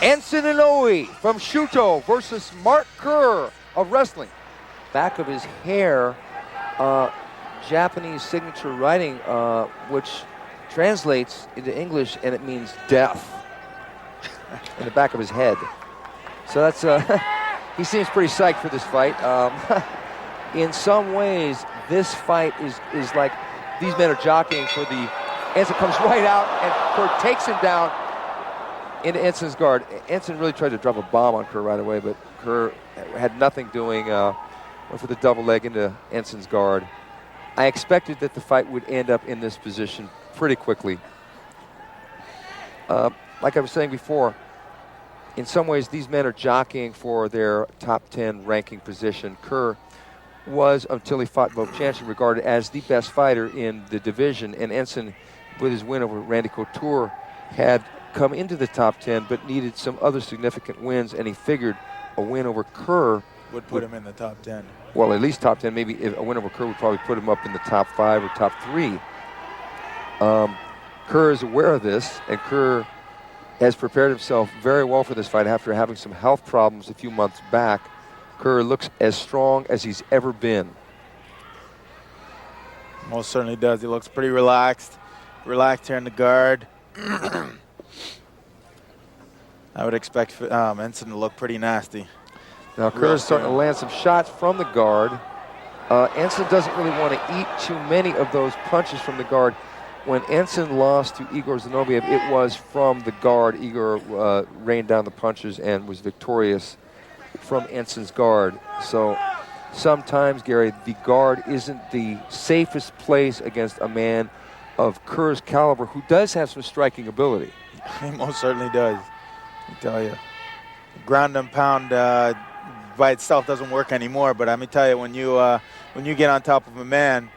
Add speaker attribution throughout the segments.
Speaker 1: Enson Inoue from Shuto versus Mark Kerr of wrestling. Back of his hair, Japanese signature writing, which translates into English, and it means death. In the back of his head. So that's, he seems pretty psyched for this fight. In some ways, this fight is like these men are jockeying for the, Enson comes right out and Kerr takes him down into Enson's guard. Enson really tried to drop a bomb on Kerr right away, but Kerr had nothing doing, went for the double leg into Enson's guard. I expected that the fight would end up in this position pretty quickly. Like I was saying before, in some ways these men are jockeying for their top 10 ranking position. Kerr was, until he fought both champions, regarded as the best fighter in the division, and Enson, with his win over Randy Couture, had come into the top 10 but needed some other significant wins, and he figured a win over Kerr
Speaker 2: would put him in the top 10.
Speaker 1: Well, at least top 10. Maybe if a win over Kerr would probably put him up in the top 5 or top 3. Kerr is aware of this, and Kerr has prepared himself very well for this fight after having some health problems a few months back. Kerr looks as strong as he's ever been.
Speaker 2: Most certainly does. He looks pretty relaxed here in the guard. I would expect Enson to look pretty nasty.
Speaker 1: Now Kerr's starting to land some shots from the guard. Enson doesn't really want to eat too many of those punches from the guard. When Enson lost to Igor Zinoviev, it was from the guard. Igor rained down the punches and was victorious from Enson's guard. So sometimes, Gary, the guard isn't the safest place against a man of Kerr's caliber, who does have some striking ability.
Speaker 2: He most certainly does, I tell you. Ground and pound by itself doesn't work anymore, but let me tell you, when you get on top of a man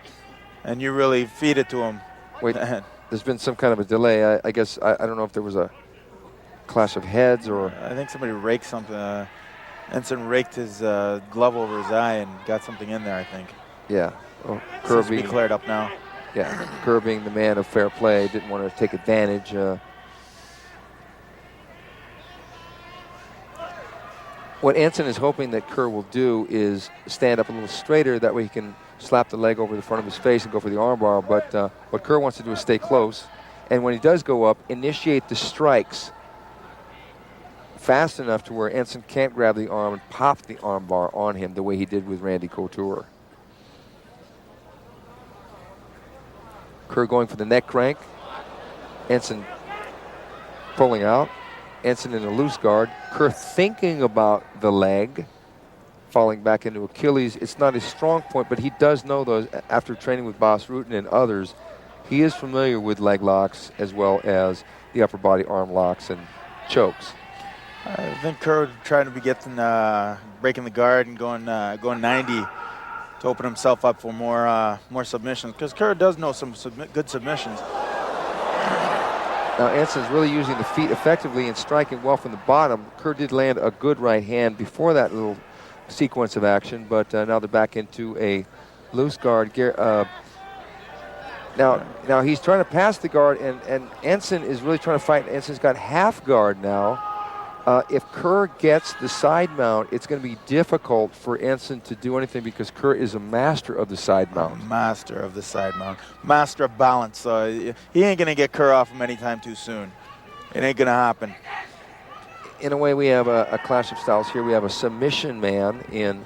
Speaker 2: and you really feed it to him.
Speaker 1: Wait, there's been some kind of a delay. I guess, I don't know if there was a clash of heads or...
Speaker 2: I think somebody raked something. Enson raked his glove over his eye and got something in there, I think.
Speaker 1: Yeah. Well,
Speaker 2: Kerr seems to be cleared up now.
Speaker 1: Yeah, Kerr being the man of fair play, didn't want to take advantage. What Enson is hoping that Kerr will do is stand up a little straighter, that way he can slap the leg over the front of his face and go for the armbar. But what Kerr wants to do is stay close, and when he does go up, initiate the strikes fast enough to where Enson can't grab the arm and pop the armbar on him the way he did with Randy Couture. Kerr going for the neck crank. Enson pulling out. Enson in a loose guard. Kerr thinking about the leg, falling back into Achilles. It's not his strong point, but he does know those after training with Bas Rutten and others. He is familiar with leg locks as well as the upper body arm locks and chokes.
Speaker 2: I think Kerr trying to be getting breaking the guard and going 90 to open himself up for more submissions, because Kerr does know some good submissions.
Speaker 1: Now Enson's really using the feet effectively and striking well from the bottom. Kerr did land a good right hand before that little sequence of action, but now they're back into a loose guard. Now he's trying to pass the guard, and Enson is really trying to fight. Enson's got half guard now. If Kerr gets the side mount, it's going to be difficult for Enson to do anything, because Kerr is a master of the side mount.
Speaker 2: Master of the side mount. Master of balance. He ain't going to get Kerr off him anytime too soon. It ain't going to happen.
Speaker 1: In a way, we have a clash of styles here. We have a submission man in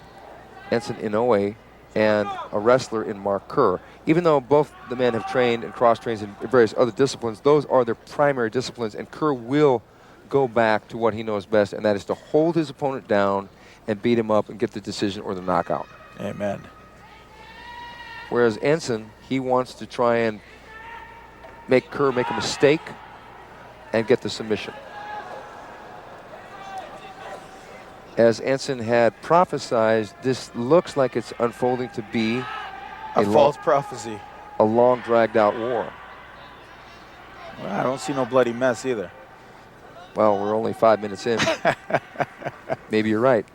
Speaker 1: Enson Inoue and a wrestler in Mark Kerr. Even though both the men have trained and cross-trained in various other disciplines, those are their primary disciplines, and Kerr will go back to what he knows best, and that is to hold his opponent down and beat him up and get the decision or the knockout.
Speaker 2: Amen.
Speaker 1: Whereas Enson, he wants to try and make Kerr make a mistake and get the submission. As Enson had prophesized, this looks like it's unfolding to be
Speaker 2: a false prophecy.
Speaker 1: A long, dragged-out war.
Speaker 2: Well, I don't see no bloody mess either.
Speaker 1: Well, we're only 5 minutes in. Maybe you're right.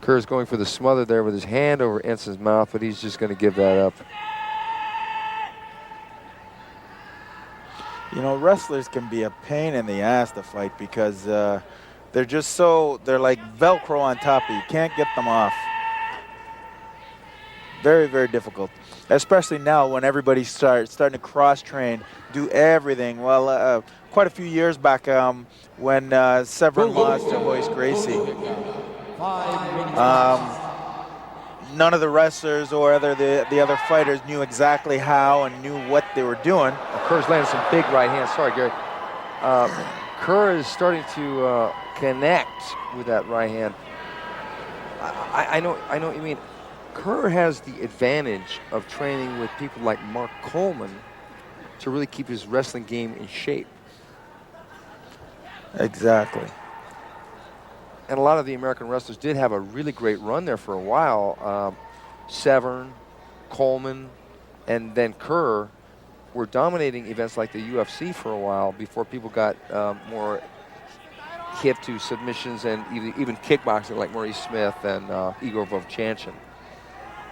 Speaker 1: Kerr's going for the smother there with his hand over Enson's mouth, but he's just going to give that up.
Speaker 2: You know, wrestlers can be a pain in the ass to fight because they're just they're like Velcro on top of you. You can't get them off. Very, very difficult. Especially now when everybody starting to cross-train, do everything. Well, quite a few years back when Severn lost to Hoist Gracie, none of the wrestlers or the other fighters knew exactly how and knew what they were doing.
Speaker 1: Kerr's landing some big right hands. Sorry, Gary. Kerr is starting to connect with that right hand. I know what you mean. Kerr has the advantage of training with people like Mark Coleman to really keep his wrestling game in shape.
Speaker 2: Exactly.
Speaker 1: And a lot of the American wrestlers did have a really great run there for a while. Severn, Coleman, and then Kerr were dominating events like the UFC for a while before people got more hip to submissions and even kickboxing like Maurice Smith and Igor Vovchanchin.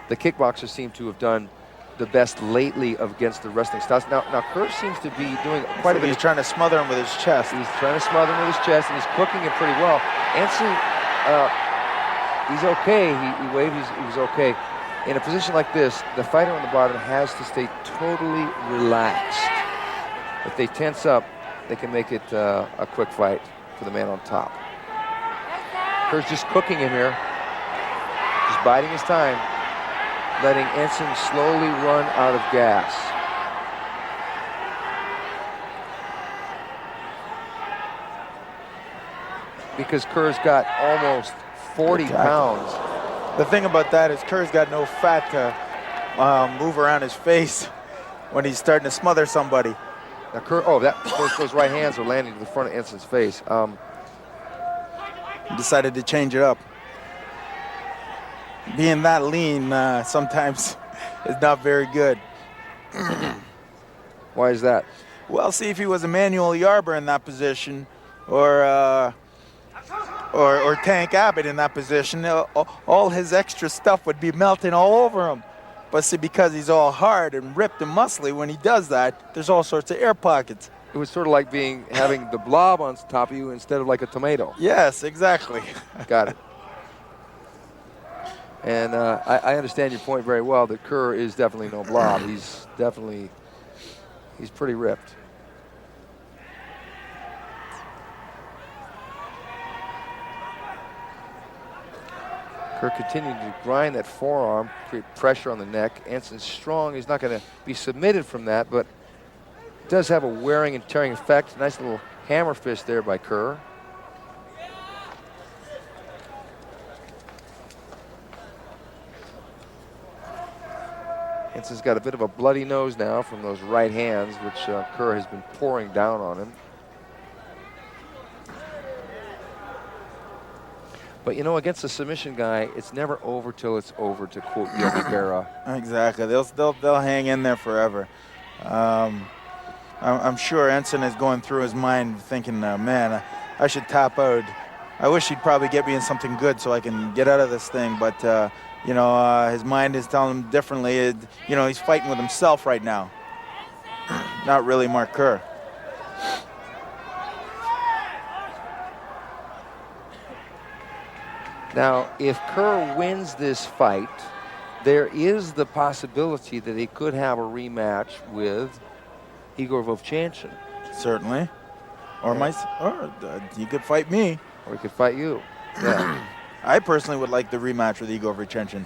Speaker 1: The kickboxers seem to have done the best lately against the wrestling styles. Now Kerr seems to be doing quite a bit.
Speaker 2: He's trying to smother him with his chest.
Speaker 1: He's trying to smother him with his chest, and he's cooking it pretty well. Enson, he's okay. He waved. He was okay. In a position like this, the fighter on the bottom has to stay totally relaxed. If they tense up, they can make it a quick fight for the man on top. Kerr's just cooking him here, just biding his time, letting Enson slowly run out of gas. Because Kerr's got almost 40 pounds.
Speaker 2: The thing about that is Kerr's got no fat to move around his face when he's starting to smother somebody.
Speaker 1: Now Kerr, those right hands are landing to the front of Enson's face.
Speaker 2: He decided to change it up. Being that lean sometimes is not very good.
Speaker 1: Why is that?
Speaker 2: Well, see, if he was Emmanuel Yarber in that position, or Tank Abbott in that position, all his extra stuff would be melting all over him. But see, because he's all hard and ripped and muscly, when he does that, there's all sorts of air pockets.
Speaker 1: It was sort of like having the blob on top of you instead of like a tomato.
Speaker 2: Yes, exactly.
Speaker 1: Got it. And I understand your point very well that Kerr is definitely no blob. He's pretty ripped. Kerr continuing to grind that forearm, create pressure on the neck. Enson's strong. He's not going to be submitted from that, but it does have a wearing and tearing effect. Nice little hammer fist there by Kerr. Enson's got a bit of a bloody nose now from those right hands, which Kerr has been pouring down on him. But you know, against a submission guy, it's never over till it's over, to quote Yogi Berra.
Speaker 2: Exactly. They'll hang in there forever. I'm sure Enson is going through his mind thinking, man, I should tap out. I wish he'd probably get me in something good so I can get out of this thing. But, you know, his mind is telling him differently. You know, he's fighting with himself right now. Not really Mark Kerr.
Speaker 1: Now, if Kerr wins this fight, there is the possibility that he could have a rematch with Igor Vovchanchin.
Speaker 2: Certainly. Or he could fight me.
Speaker 1: Or he could fight you. Yeah.
Speaker 2: I personally would like the rematch with Igor Vovchanchin.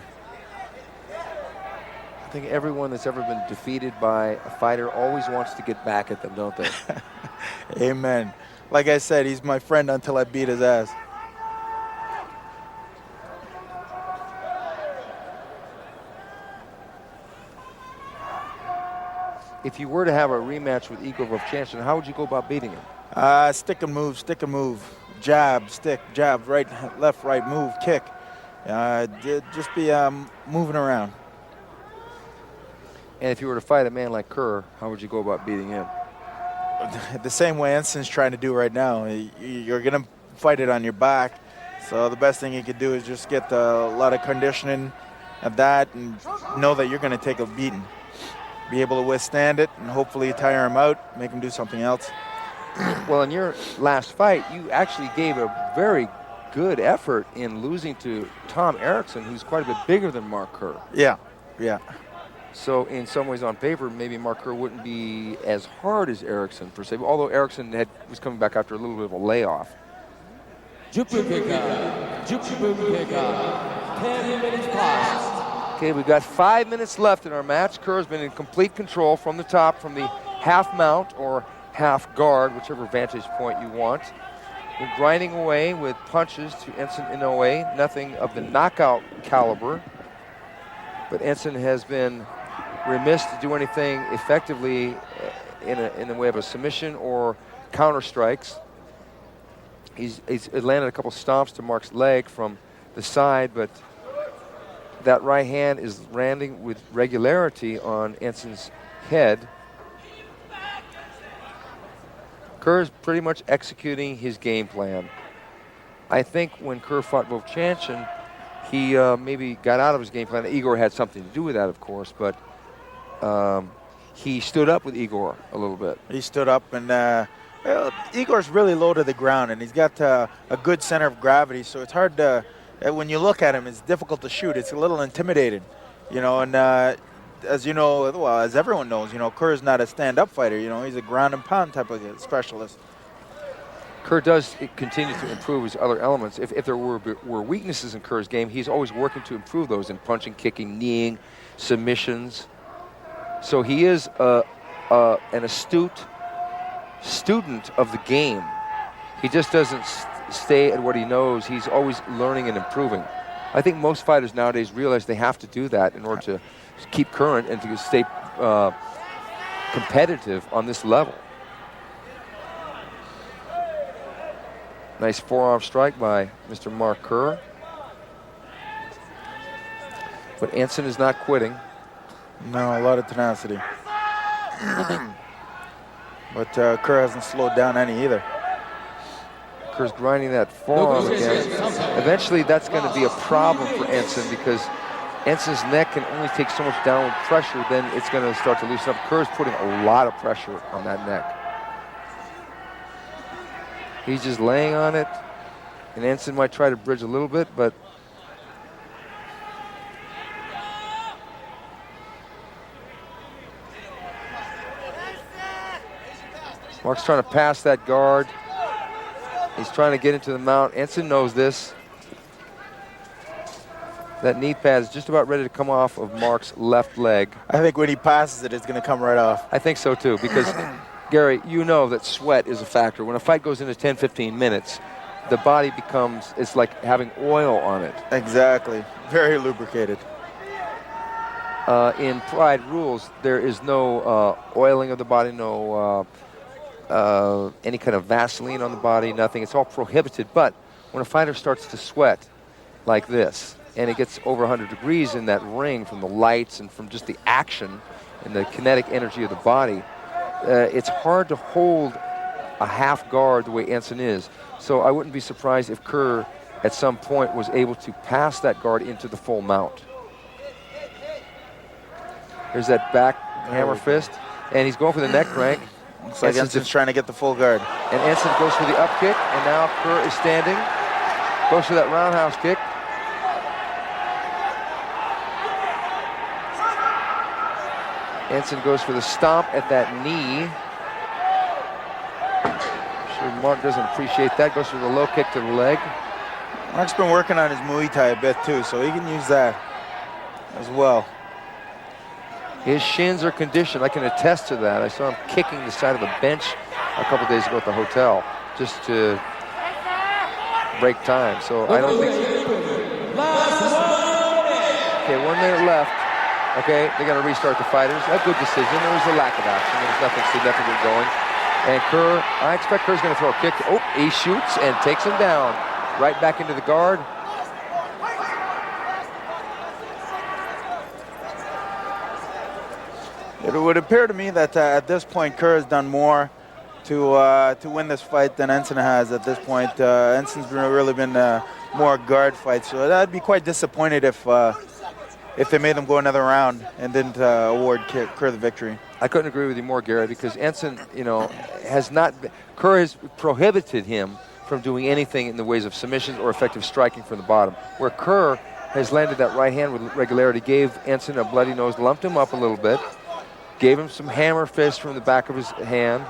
Speaker 1: I think everyone that's ever been defeated by a fighter always wants to get back at them, don't they?
Speaker 2: Amen. Like I said, he's my friend until I beat his ass.
Speaker 1: If you were to have a rematch with Igor Vovchanchin, how would you go about beating him?
Speaker 2: Stick and move. Jab, stick, jab, right, left, right, move, kick. Just be moving around.
Speaker 1: And if you were to fight a man like Kerr, how would you go about beating him?
Speaker 2: The same way Enson's trying to do right now. You're going to fight it on your back, So the best thing you could do is just get a lot of conditioning at that and know that you're going to take a beating. Be able to withstand it and hopefully tire him out, make him do something else.
Speaker 1: Well, in your last fight, you actually gave a very good effort in losing to Tom Erickson, who's quite a bit bigger than Mark Kerr.
Speaker 2: Yeah.
Speaker 1: So in some ways on paper, maybe Mark Kerr wouldn't be as hard as Erickson per se, although Erickson was coming back after a little bit of a layoff.
Speaker 3: 10 minutes passed.
Speaker 1: Okay, we've got 5 minutes left in our match. Kerr's been in complete control from the top, from the half mount or half guard, whichever vantage point you want. We're grinding away with punches to Enson Inoue, nothing of the knockout caliber. But Enson has been remiss to do anything effectively in the way of a submission or counter strikes. He's landed a couple stomps to Mark's leg from the side, but that right hand is landing with regularity on Enson's head. Kerr is pretty much executing his game plan. I think when Kerr fought Vovchanchyn, he maybe got out of his game plan. Igor had something to do with that, of course, but he stood up with Igor a little bit.
Speaker 2: He stood up, and well, Igor's really low to the ground, and he's got a good center of gravity, so it's hard to, when you look at him, it's difficult to shoot. It's a little intimidating, you know, and as you know, well, as everyone knows, you know, Kerr's not a stand-up fighter, you know, he's a ground and pound type of specialist.
Speaker 1: Kerr does continue to improve his other elements. If there were weaknesses in Kerr's game, he's always working to improve those in punching, kicking, kneeing, submissions. So he is an astute student of the game. He just doesn't stay at what he knows. He's always learning and improving. I think most fighters nowadays realize they have to do that in order to keep current and to stay competitive on this level. Nice forearm strike by Mr. Mark Kerr. But Enson is not quitting.
Speaker 2: No, a lot of tenacity. But Kerr hasn't slowed down any either.
Speaker 1: Kerr's grinding that forearm again. Eventually that's going to be a problem for Enson because Enson's neck can only take so much downward pressure, then it's going to start to loosen up. Kerr's putting a lot of pressure on that neck. He's just laying on it, and Enson might try to bridge a little bit, but Mark's trying to pass that guard. He's trying to get into the mount. Enson knows this. That knee pad is just about ready to come off of Mark's left leg.
Speaker 2: I think when he passes it, it's going to come right off.
Speaker 1: I think so too, because Gary, you know that sweat is a factor. When a fight goes into 10, 15 minutes, the body becomes, it's like having oil on it.
Speaker 2: Exactly. Very lubricated.
Speaker 1: In Pride rules, there is no oiling of the body, no any kind of Vaseline on the body, nothing. It's all prohibited. But when a fighter starts to sweat like this, and it gets over 100 degrees in that ring from the lights and from just the action and the kinetic energy of the body, it's hard to hold a half guard the way Enson is. So I wouldn't be surprised if Kerr at some point was able to pass that guard into the full mount. There's that back hammer fist, and he's going for the neck crank.
Speaker 2: Looks like Enson's trying to get the full guard.
Speaker 1: And Enson goes for the up kick, and now Kerr is standing. Goes for that roundhouse kick. Enson goes for the stomp at that knee. I'm sure Mark doesn't appreciate that. Goes for the low kick to the leg.
Speaker 2: Mark's been working on his Muay Thai a bit too, so he can use that as well.
Speaker 1: His shins are conditioned. I can attest to that. I saw him kicking the side of a bench a couple days ago at the hotel just to break time. So I don't think. Okay, 1 minute left. Okay, they're going to restart the fighters. A good decision. There was a lack of action. There was nothing significant going. And Kerr, I expect Kerr's going to throw a kick. Oh, he shoots and takes him down. Right back into the guard.
Speaker 2: It would appear to me that at this point, Kerr has done more to win this fight than Enson has at this point. Enson's really been more guard fights. So I'd be quite disappointed if they made them go another round and didn't award Kerr the victory.
Speaker 1: I couldn't agree with you more, Gary, because Enson, has not. Kerr has prohibited him from doing anything in the ways of submissions or effective striking from the bottom. Where Kerr has landed that right hand with regularity, gave Enson a bloody nose, lumped him up a little bit, gave him some hammer fists from the back of his hand,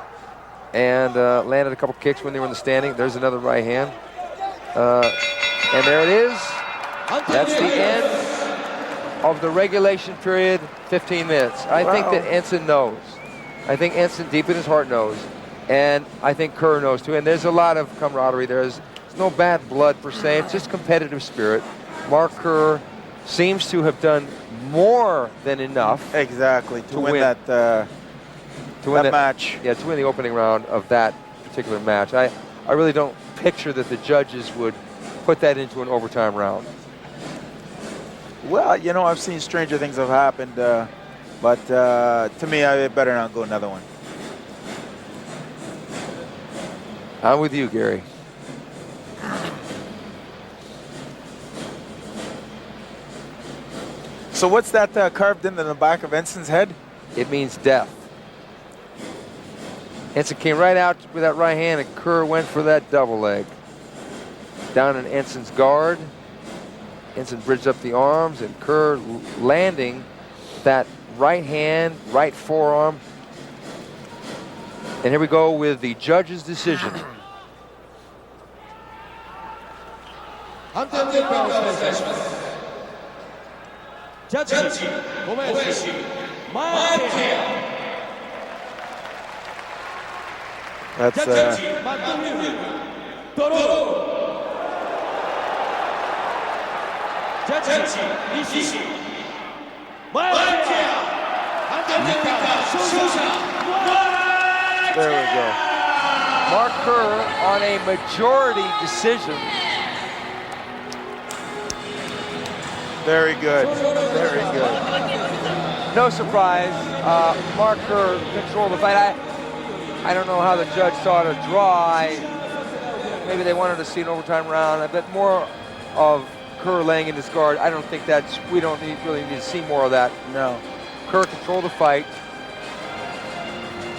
Speaker 1: and landed a couple kicks when they were in the standing. There's another right hand. And there it is. That's the end of the regulation period, 15 minutes. I think that Enson knows. I think Enson deep in his heart knows. And I think Kerr knows too. And there's a lot of camaraderie. There's no bad blood per se. It's just competitive spirit. Mark Kerr seems to have done more than enough.
Speaker 2: Exactly, to win that match.
Speaker 1: Yeah, to win the opening round of that particular match. I really don't picture that the judges would put that into an overtime round.
Speaker 2: Well, I've seen stranger things have happened, but to me, I better not go another one.
Speaker 1: I'm with you, Gary.
Speaker 2: So what's that carved into the back of Enson's head?
Speaker 1: It means death. Enson came right out with that right hand, and Kerr went for that double leg. Down in Enson's guard. Enson bridged up the arms, and Kerr landing that right hand, right forearm. And here we go with the judge's decision.
Speaker 3: Judge, Mark Kerr.
Speaker 2: That's
Speaker 1: There we go. Mark Kerr on a majority decision.
Speaker 2: very good.
Speaker 1: Very good. No surprise. Mark Kerr controlled the fight. I don't know how the judge saw it a draw. Maybe they wanted to see an overtime round. I bet more of Kerr laying in his guard. I don't think we don't really need to see more of that.
Speaker 2: No.
Speaker 1: Kerr controlled the fight.